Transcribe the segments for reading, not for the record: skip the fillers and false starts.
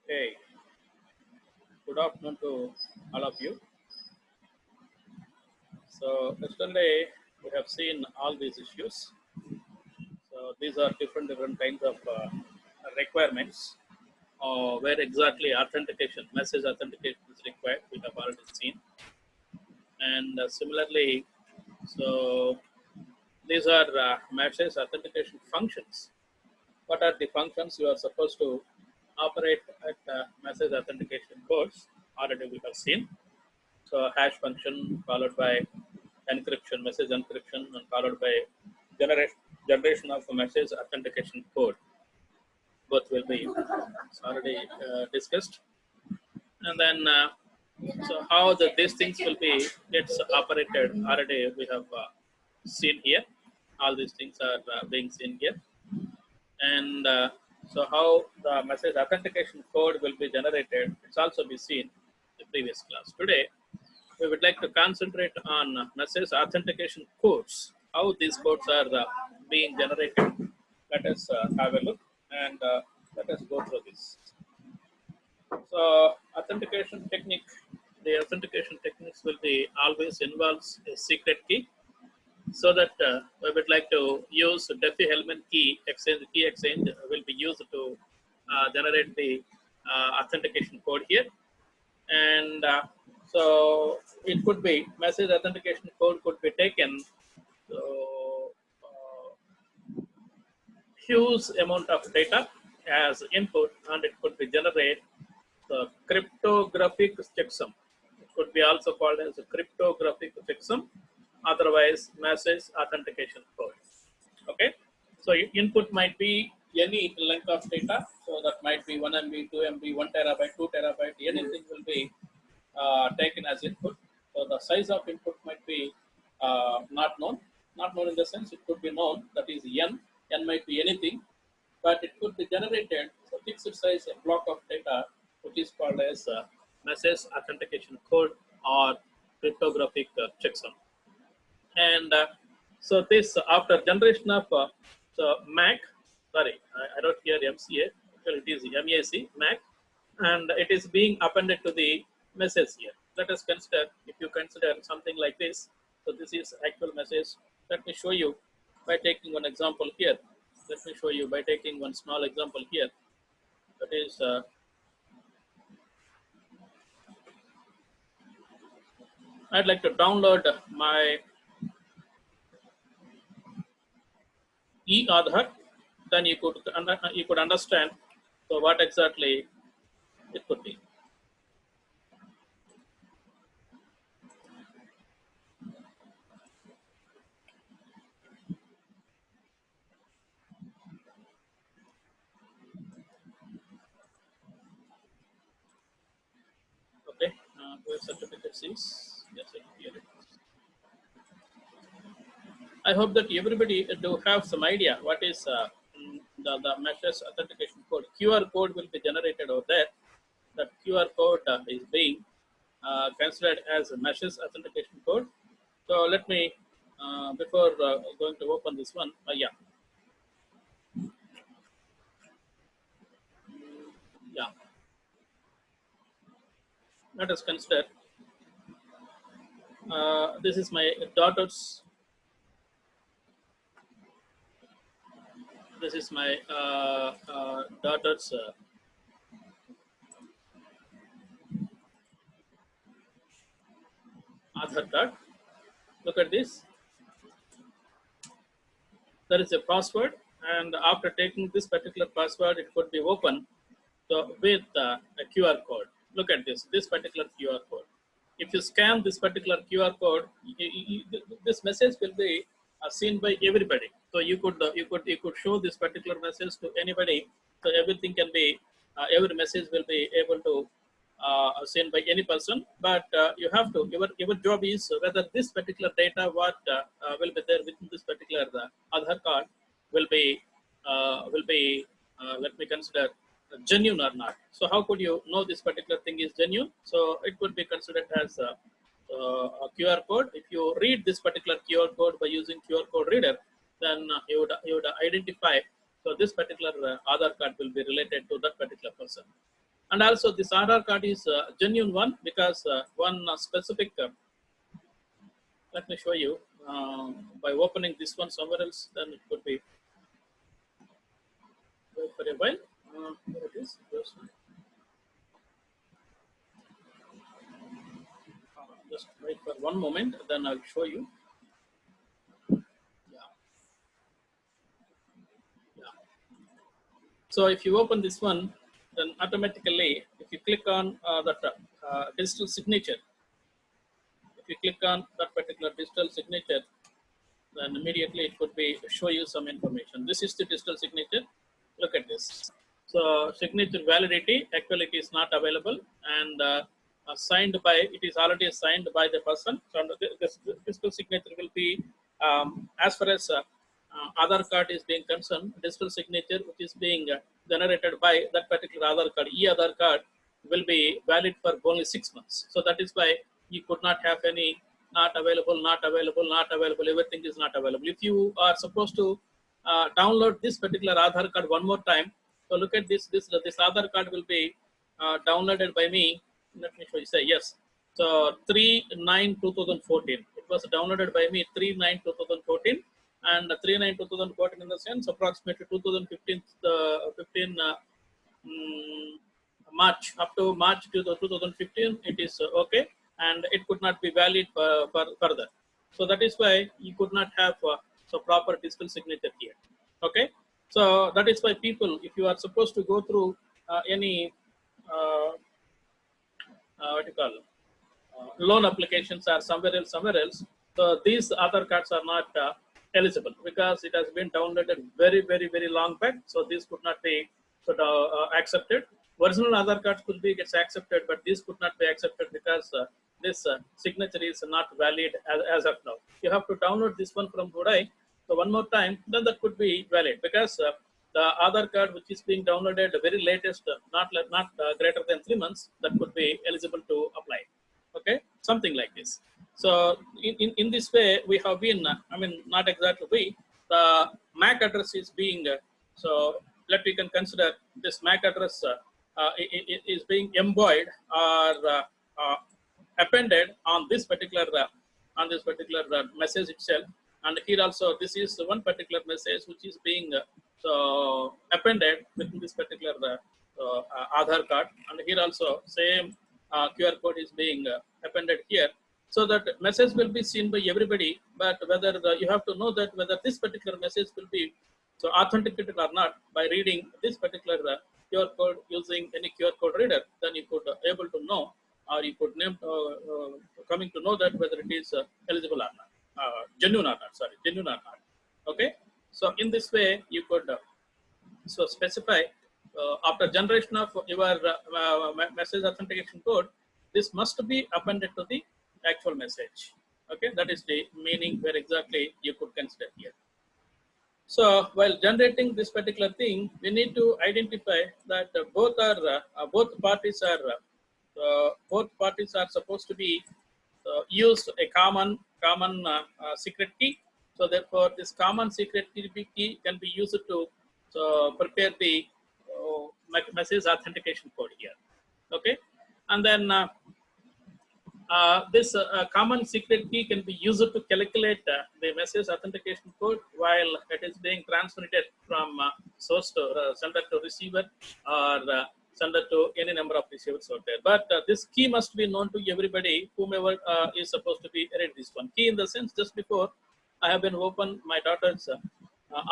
Hey, good afternoon to all of you. So yesterday we have seen all these issues. So these are different kinds of requirements, where exactly authentication, message authentication is required. We have already seen, and similarly, so these are message authentication functions. What are the functions you are supposed to operate at message authentication codes? Already we have seen. So hash function followed by encryption, message encryption, and followed by generation of a message authentication code. Both will be already discussed. And then, so how these things will be gets operated already we have seen here. All these things are being seen here. And so how the message authentication code will be generated, it's also be seen in the previous class. Today, we would like to concentrate on message authentication codes, how these codes are being generated. Let us have a look and let us go through this. So authentication technique, the authentication techniques will be always involves a secret key, so that we would like to use Diffie-Hellman key exchange will be used to generate the authentication code here. And so it could be message authentication code could be taken, so huge amount of data as input, and it could be generate the cryptographic checksum. It could be also called as a cryptographic checksum, otherwise message authentication code. Okay, so input might be any length of data, so that might be 1 MB, 2 MB, 1 terabyte, 2 terabyte, anything will be taken as input. So the size of input might be not known. Not known in the sense it could be known, that is n. N might be anything, but it could be generated a fixed size a block of data, which is called as message authentication code or cryptographic checksum. And so this after generation of so MAC, sorry, I wrote here MCA, actually it is MAC, MAC, and it is being appended to the message here. Let us consider, if you consider something like this, so this is actual message. Let me show you by taking one example here. Let me show you by taking one small example here. That is, I'd like to download my e-Aadhaar. Then you could understand so what exactly it could be. Okay, where certificate is, yes, here it is. I hope that everybody do have some idea what is the message authentication code. QR code will be generated over there. That QR code is being considered as a message authentication code. So let me, before going to open this one, yeah, yeah. Let us consider. This is my daughter's. This is my daughter's Aadhaar card. Look at this. There is a password, and after taking this particular password, it could be open so with a QR code. Look at this particular QR code. If you scan this particular QR code, this message will be seen by everybody. So you could show this particular message to anybody. So everything can be every message will be able to seen by any person. But you have to your job is whether this particular data what will be there within this particular Aadhaar card will be let me consider genuine or not. So how could you know this particular thing is genuine? So it could be considered as a QR code. If you read this particular QR code by using QR code reader, then you would identify. So this particular Aadhaar card will be related to that particular person. And also this Aadhaar card is a genuine one because one specific, let me show you by opening this one somewhere else, then it could be wait for a while. Here it is. Just wait for one moment, then I'll show you. Yeah. Yeah. So if you open this one, then automatically, if you click on that digital signature, if you click on that particular digital signature, then immediately it could be show you some information. This is the digital signature. Look at this. So signature validity, actually it is not available, and signed by, it is already signed by the person. So this digital signature will be, as far as Aadhaar card is being concerned, digital signature which is being generated by that particular Aadhaar card, e-Aadhaar card, will be valid for only 6 months. So that is why you could not have any not available, not available, not available, everything is not available. If you are supposed to download this particular Aadhaar card one more time, so look at this Aadhaar card will be downloaded by me. Let me show you, say yes. So 3/9/2014, it was downloaded by me 3/9/2014, and 3/9/2014 in the sense approximately 2015, 15 March, up to March 2015, it is okay, and it could not be valid further. So that is why you could not have so proper digital signature here. Okay, so that is why people, if you are supposed to go through any what you call loan applications or somewhere else. So these other cards are not eligible because it has been downloaded very long back. So this could not be accepted. Original other cards could be gets accepted, but this could not be accepted because this signature is not valid as of now. You have to download this one from Hudai. So one more time, then that could be valid because the Aadhaar card which is being downloaded, the very latest, not greater than 3 months, that could be eligible to apply. Okay, something like this. So in this way, we have been, I mean, not exactly we, the MAC address is being, so let we can consider this MAC address is being embodied or appended on this particular message itself. And here also, this is one particular message which is being so appended within this particular Aadhaar card. And here also, same QR code is being appended here, so that message will be seen by everybody. But whether you have to know that whether this particular message will be so authenticated or not by reading this particular QR code using any QR code reader, then you could able to know, or you could name coming to know that whether it is eligible or not, genuine or not. Sorry, genuine or not. Okay. So in this way, you could so specify after generation of your message authentication code, this must be appended to the actual message. Okay, that is the meaning where exactly you could consider here. So while generating this particular thing, we need to identify that both parties are supposed to be use a common secret key. So therefore, this common secret key can be used to prepare the message authentication code here. Okay, and then this common secret key can be used to calculate the message authentication code while it is being transmitted from source to sender to receiver, or sender to any number of receivers out there. But this key must be known to everybody, whomever is supposed to be read this one. Key in the sense, just before I have been open my daughter's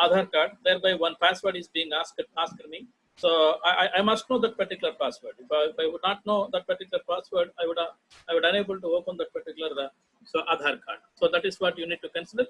Aadhaar card, thereby one password is being asked me. So I must know that particular password. If I would not know that particular password, I would unable to open that particular so Aadhaar card. So that is what you need to consider,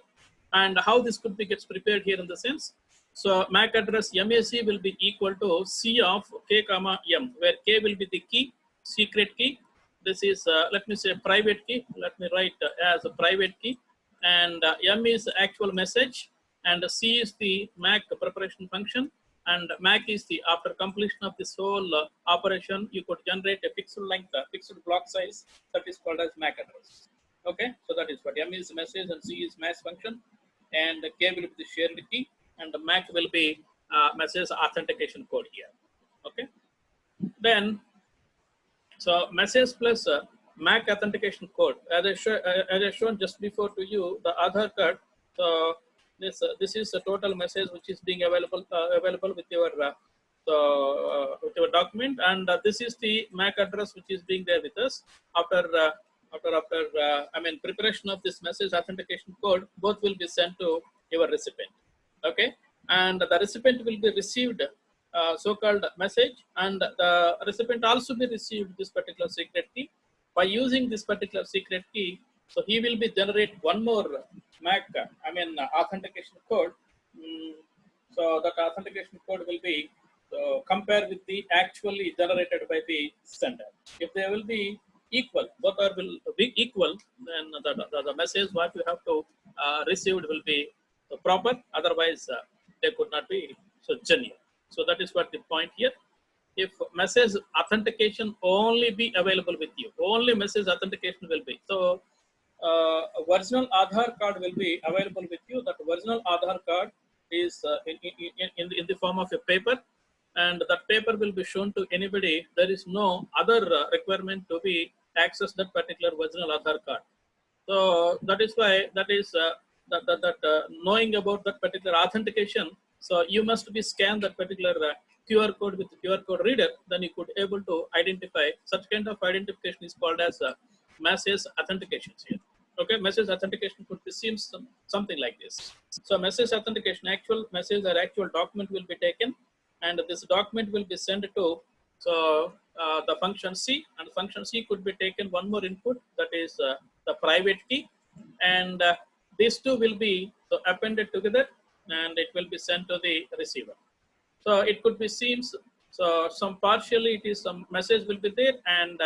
and how this could be gets prepared here in the sense. So MAC address MAC will be equal to C of K comma M, where K will be the key, secret key. This is let me say private key. Let me write as a private key, and M is actual message, and C is the MAC preparation function. And MAC is the, after completion of this whole operation, you could generate a pixel length, fixed block size, that is called as MAC address. Okay, so that is what M is message and C is mass function, and K will be the shared key, and the MAC will be message authentication code here. Okay, then So message plus MAC authentication code. As I shown just before to you, the Aadhaar card. So this is the total message which is being available with your document, and this is the MAC address which is being there with us after I mean preparation of this message authentication code. Both will be sent to your recipient. Okay, and the recipient will be received so-called message, and the recipient also be received this particular secret key. By using this particular secret key, so he will be generate one more MAC, authentication code. So that authentication code will be compared with the actually generated by the sender. If they will be equal, both are will be equal, then the message what you have to received will be proper. Otherwise, they could not be so genuine. So that is what the point here. If message authentication only be available with you, only message authentication will be. So original Aadhaar card will be available with you. That original Aadhaar card is in the form of a paper, and that paper will be shown to anybody. There is no other requirement to be access that particular original Aadhaar card. So that is why knowing about that particular authentication. So you must be scan that particular QR code with the QR code reader. Then you could able to identify such kind of identification is called as message authentication here. Okay, message authentication could be seems something like this. So message authentication, actual message or actual document will be taken, and this document will be sent to the function C, and function C could be taken one more input, that is the private key, and these two will be appended together, and it will be sent to the receiver. So it could be seems so some partially it is some message will be there, and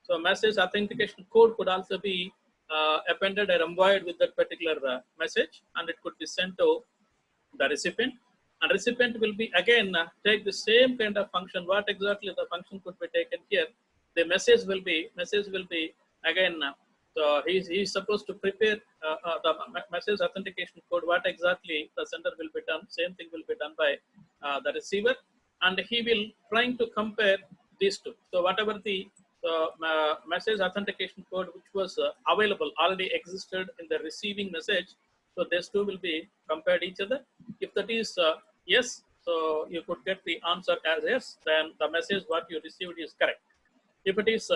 so message authentication code could also be appended or embodied with that particular message, and it could be sent to the recipient. And recipient will be again take the same kind of function. What exactly the function could be taken here? The message will be again. So he's supposed to prepare the message authentication code. What exactly the sender will be done? Same thing will be done by the receiver, and he will trying to compare these two. So whatever the message authentication code which was available already existed in the receiving message. So these two will be compared each other. If that is yes, so you could get the answer as yes, then the message what you received is correct. If it is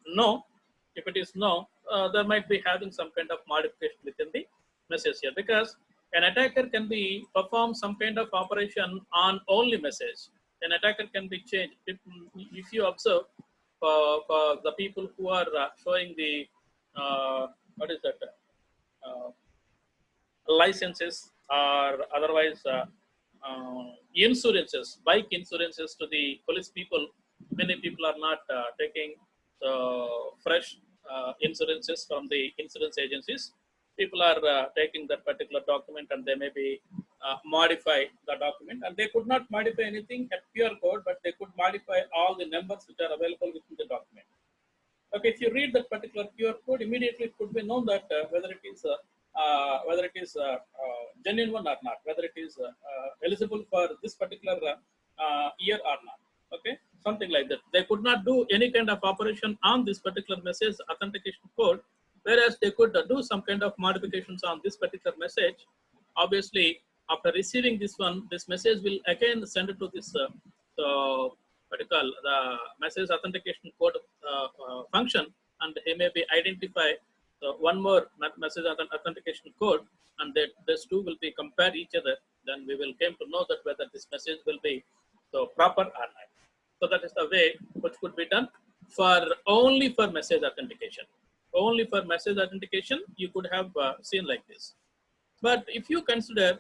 no, there might be having some kind of modification within the message here, because an attacker can be perform some kind of operation on only message. An attacker can be changed. If you observe for the people who are showing the what is that licenses or otherwise insurances, bike insurances to the police people, many people are not taking fresh insurances from the insurance agencies. People are taking that particular document, and they may be modify the document, and they could not modify anything at QR code, but they could modify all the numbers which are available within the document. Okay, if you read that particular QR code, immediately it could be known that whether it is genuine one or not, whether it is eligible for this particular year or not. Okay, something like that. They could not do any kind of operation on this particular message authentication code, whereas they could do some kind of modifications on this particular message. Obviously, after receiving this one, this message will again send it to this what you call the message authentication code function, and he may be identify one more message authentication code, and that these two will be compare each other. Then we will came to know that whether this message will be proper or not. So that is the way which could be done for only for message authentication. Only for message authentication you could have seen like this. But if you consider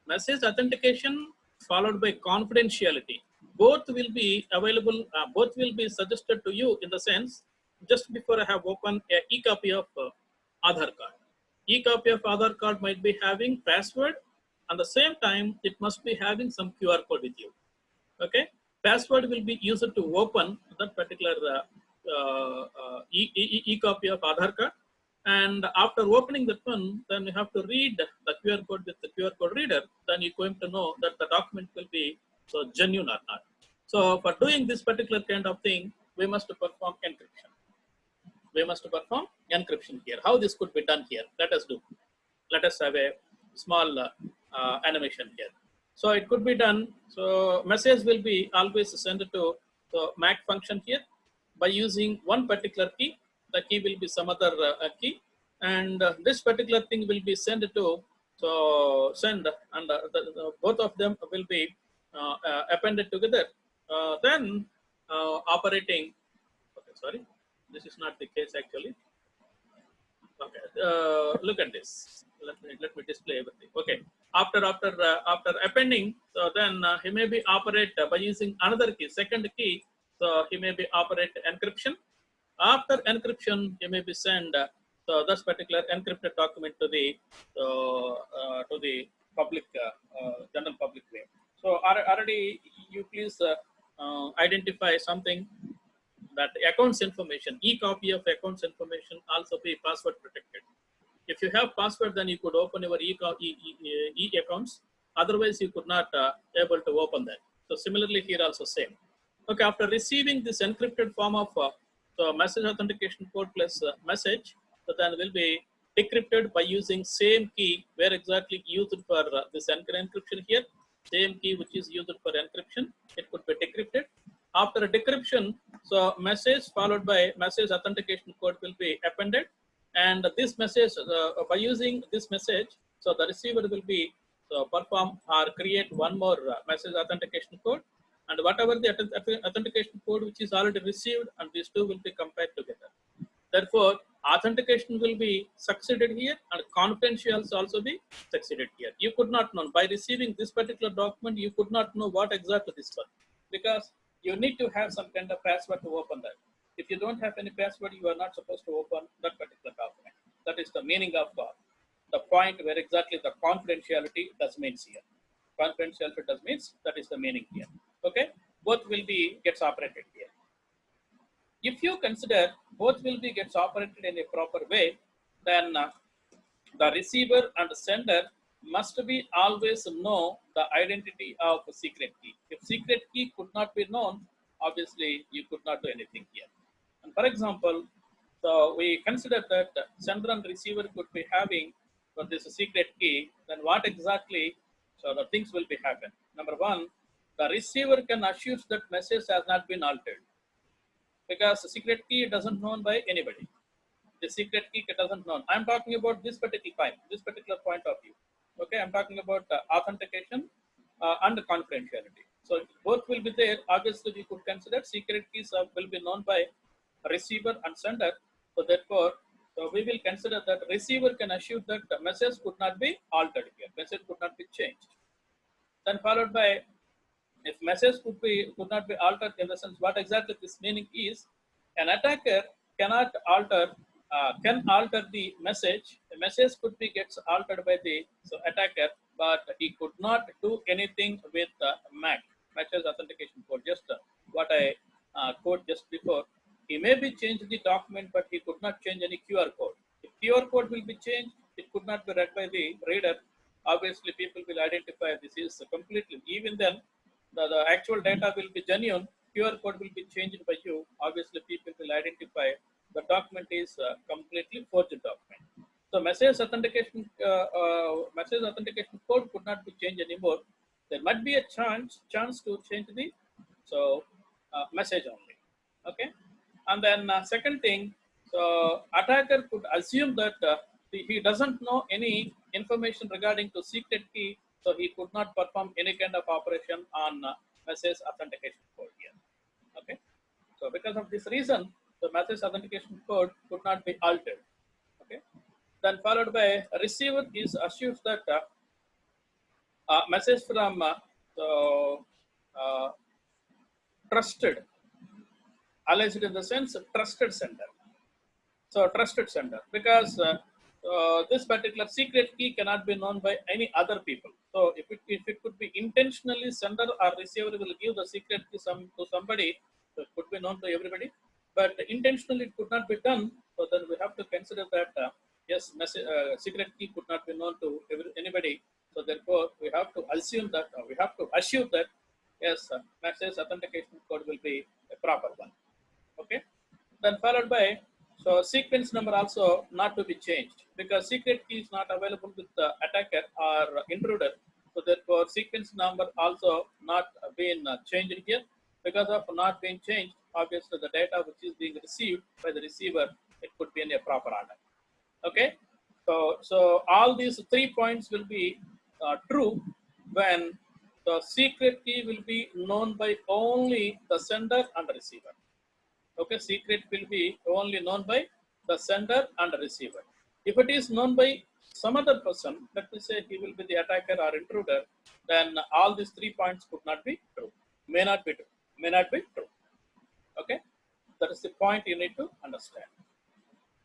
message authentication followed by confidentiality, both will be available, both will be suggested to you in the sense, just before I have opened a e-copy of Aadhaar card. E-copy of Aadhaar card might be having password, and the same time it must be having some QR code with you. Okay, password will be used to open that particular e-copy of Aadhaar card, and after opening that one, then you have to read the QR code with the QR code reader. Then you're going to know that the document will be genuine or not. So for doing this particular kind of thing, we must perform encryption. We must perform encryption here. How this could be done here? Let us do. Let us have a small animation here. So it could be done. So message will be always sent to the MAC function here by using one particular key. The key will be some other key, and this particular thing will be sent to send, and both of them will be appended together. Then operating. Okay, sorry, this is not the case actually. Okay, look at this. Let me display everything. Okay, after appending, so then he may be operate by using another key, second key. So he may be operate encryption. After encryption, he may be send so this particular encrypted document to the public general public way. So already you please identify something that accounts information, e-copy of accounts information also be password protected. If you have password, then you could open your e-accounts. Otherwise, you could not able to open that. So similarly here also same. Okay, after receiving this encrypted form of so message authentication code plus message, so then will be decrypted by using same key where exactly used for this encryption here. Same key which is used for encryption, it could be decrypted. After decryption, so message followed by message authentication code will be appended, and this message by using this message, so the receiver will be perform or create one more message authentication code, and whatever the authentication code which is already received, and these two will be compared together. Therefore, authentication will be succeeded here, and confidential also be succeeded here. You could not know by receiving this particular document, you could not know what exactly this was, because you need to have some kind of password to open that. If you don't have any password, you are not supposed to open that particular document. That is the meaning of the point where exactly the confidentiality does means here. Confidentiality does means that is the meaning here. Okay, both will be gets operated here. If you consider both will be gets operated in a proper way, then the receiver and sender must be always know the identity of a secret key. If secret key could not be known, obviously you could not do anything here. And for example, so we consider that sender and receiver could be having for this secret key, then what exactly, so the things will be happen. Number one, the receiver can assure that message has not been altered, because the secret key doesn't known by anybody. The secret key doesn't know. I'm talking about this particular point of view. Okay, I'm talking about authentication and confidentiality. So both will be there. Obviously, we could consider secret keys will be known by receiver and sender. So therefore, so we will consider that receiver can assure that the message could not be altered here. Message could not be changed. Then followed by, if message could not be altered, in the sense what exactly this meaning is, an attacker cannot alter can alter the message. The message could be gets altered by the attacker, but he could not do anything with MAC, message authentication code. Just what I code just before. He may be changed the document, but he could not change any QR code. If QR code will be changed, it could not be read by the reader. Obviously, people will identify this is completely. Even then, the actual data will be genuine. QR code will be changed by you. Obviously, people will identify the document is completely forged document. So message authentication code could not be changed anymore. There might be a chance to change the message only. Okay, and then second thing, so attacker could assume that he doesn't know any information regarding to secret key, so he could not perform any kind of operation on message authentication code here. Okay, so because of this reason, the message authentication code could not be altered. Okay, then followed by a receiver is assures that message from trusted, alleged in the sense trusted sender. So trusted sender, because this particular secret key cannot be known by any other people. So if it could be intentionally, sender or receiver will give the secret key to somebody, so it could be known to everybody. But intentionally it could not be done. So then we have to consider that yes, secret key could not be known to anybody. So therefore we have to assume that we have to assure that yes, message authentication code will be a proper one. Then followed by, so sequence number also not to be changed because secret key is not available with the attacker or intruder. So therefore sequence number also not being changed here. Because of not being changed, obviously the data which is being received by the receiver, it could be in a proper order. Okay, so all these 3 points will be true when the secret key will be known by only the sender and the receiver. Okay, secret will be only known by the sender and the receiver. If it is known by some other person, let me say he will be the attacker or intruder, then all these 3 points could not be true, may not be true, may not be true. Okay, that is the point you need to understand.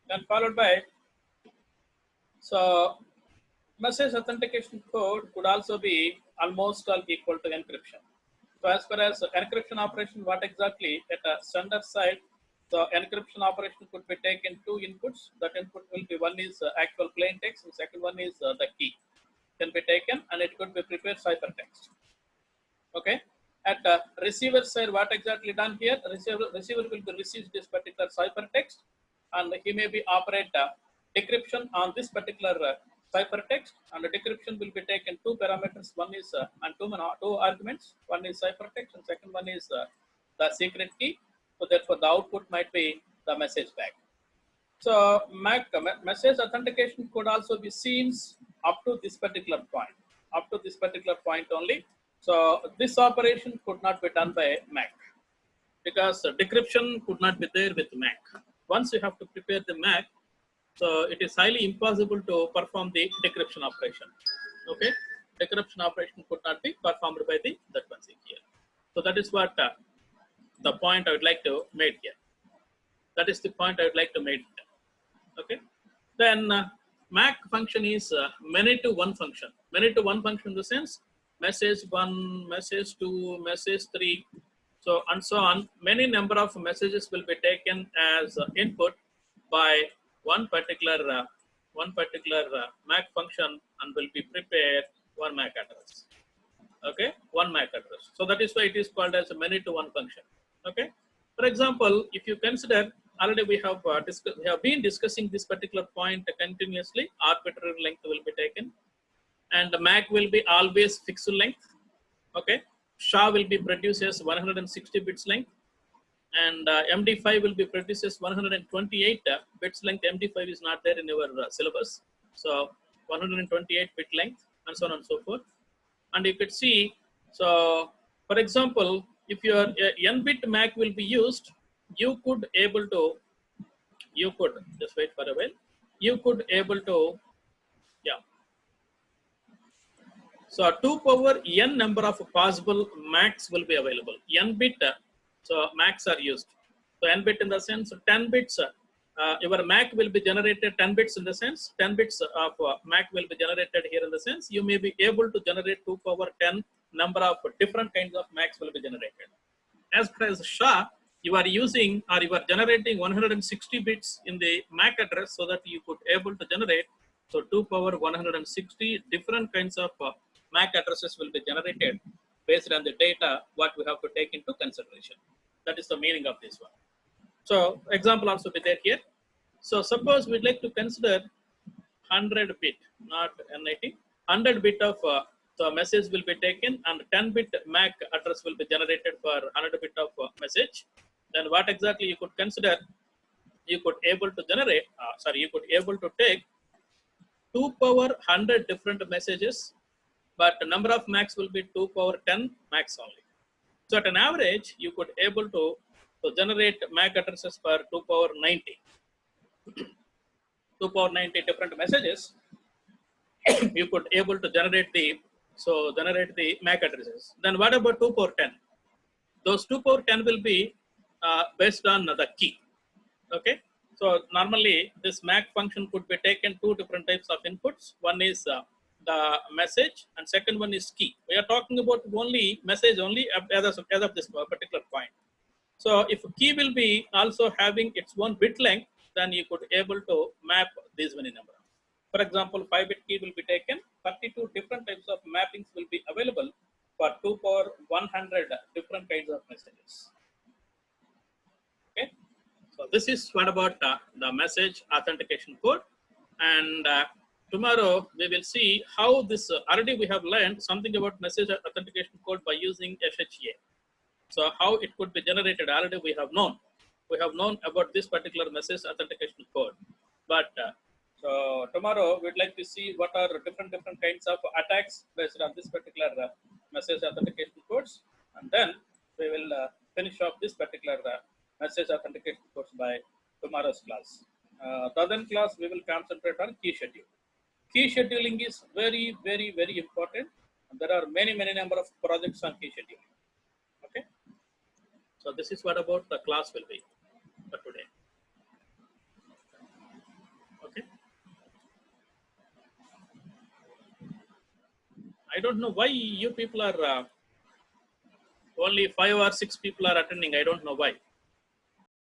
Then followed by, so message authentication code could also be almost all equal to encryption. So as far as encryption operation, what exactly at a sender side, the encryption operation could be taken 2 inputs. That input will be, one is actual plain text, and second one is the key can be taken, and it could be prepared ciphertext. Okay. At the receiver side, what exactly done here? Receiver will be receives this particular ciphertext, and he may be operate decryption on this particular ciphertext, and the decryption will be taken 2 parameters. One is and two arguments. One is ciphertext, and second one is the secret key. So therefore, the output might be the message back. So message authentication could also be seen up to this particular point, up to this particular point only. So this operation could not be done by MAC because decryption could not be there with MAC. Once you have to prepare the MAC, so it is highly impossible to perform the decryption operation. Okay, decryption operation could not be performed by that one here. So that is what the point I would like to make here. That is the point I would like to make here. Okay, then MAC function is many to one function. Many to one function in the sense message 1, message 2, message 3, so and so on. Many number of messages will be taken as input by one particular MAC function and will be prepared one MAC address. Okay, one MAC address. So that is why it is called as a many to one function. Okay, for example, if you consider, already we have been discussing this particular point continuously. Arbitrary length will be taken, and the MAC will be always fixed length. Okay, SHA will be produces 160 bits length, and MD5 will be produces 128 bits length. MD5 is not there in our syllabus, so 128 bit length, and so on and so forth. And you could see, so for example, if your n bit MAC will be used, you could just wait for a while. You could able to, yeah. So 2 power n number of possible MACs will be available. N bit, so MACs are used. So n bit in the sense 10 bits. Your MAC will be generated 10 bits in the sense 10 bits of MAC will be generated here in the sense you may be able to generate 2 power 10 number of different kinds of MACs will be generated. As far as SHA, you are using or you are generating 160 bits in the MAC address so that you could able to generate, so 2 power 160 different kinds of MAC addresses will be generated based on the data what we have to take into consideration. That is the meaning of this one. So example also be there here. So suppose we'd like to consider 100 bit, not N80, 100 bit of the message will be taken and 10 bit MAC address will be generated for 100 bit of message. Then what exactly you could consider? You could able to generate, you could able to take 2 power 100 different messages, but the number of MACs will be 2 power 10 MACs only. So at an average, you could able to generate MAC addresses for 2 power 90. 2 power 90 different messages. You could able to generate the MAC addresses. Then what about 2 power 10? Those 2 power 10 will be based on the key. Okay. So normally this MAC function could be taken 2 different types of inputs. One is the message, and second one is key. We are talking about only message only as of this particular point. So if key will be also having its own bit length, then you could able to map these many number. For example, 5 bit key will be taken. 32 different types of mappings will be available for 2 power 100 different kinds of messages. Okay. So this this is what about the message authentication code. And tomorrow we will see how this, already we have learned something about message authentication code by using SHA. So how it could be generated already we have known. We have known about this particular message authentication code. But so tomorrow we'd like to see what are different kinds of attacks based on this particular message authentication codes. And then we will finish off this particular message authentication course by tomorrow's class. The other class we will concentrate on key schedule. Key scheduling is very important. And there are many number of projects on key scheduling. Okay. So this is what about the class will be for today. Okay. I don't know why you people are only 5 or 6 people are attending. I don't know why.